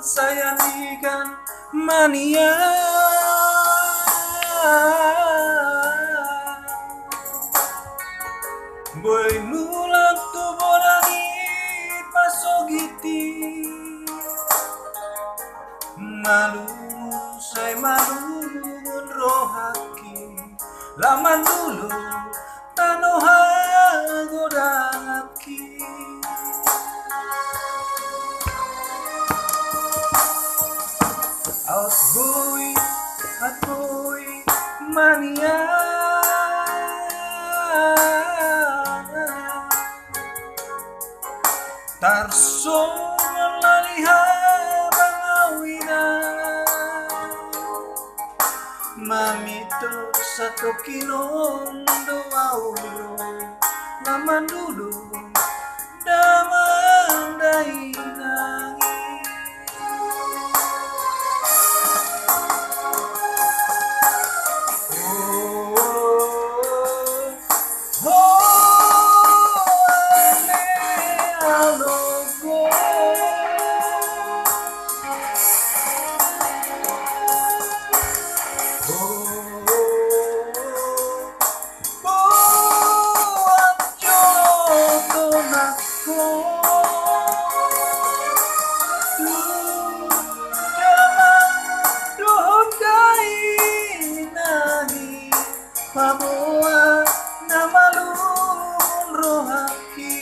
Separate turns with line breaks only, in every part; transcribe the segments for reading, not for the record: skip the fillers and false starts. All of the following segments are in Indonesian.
sayandigan mania. Boy nulang tu bolani pasogiti malu say malu rohaki laman dulu tanoha godangaki. Out boy mania. Tarso laliha bangawina mamito sa tokinon doaulo naman dulu damang dainangi. Paboa na malun rohaki.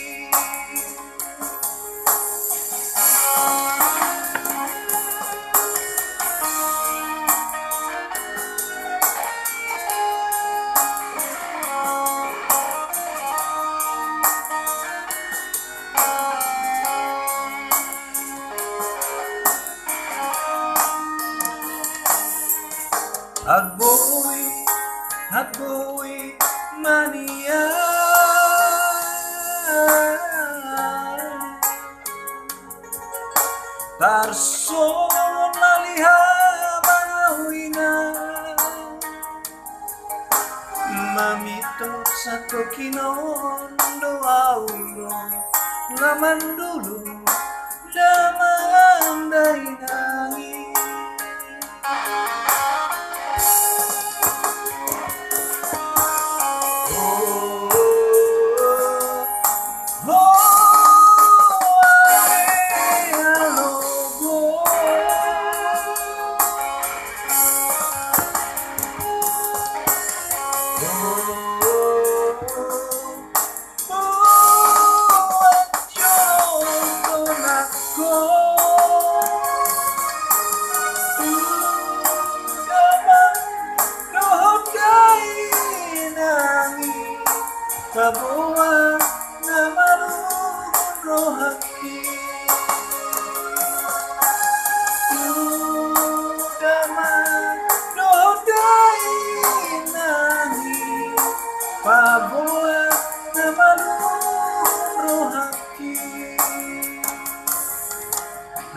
Hot boy mania. Tarso laliha bangawina mamito sa tokinon doaulo naman dulu damang dainangi. Paboa na malun rohaki. Daman doday nani. Paboa na malun rohaki.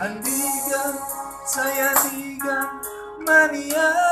Handigan sayandigan mania.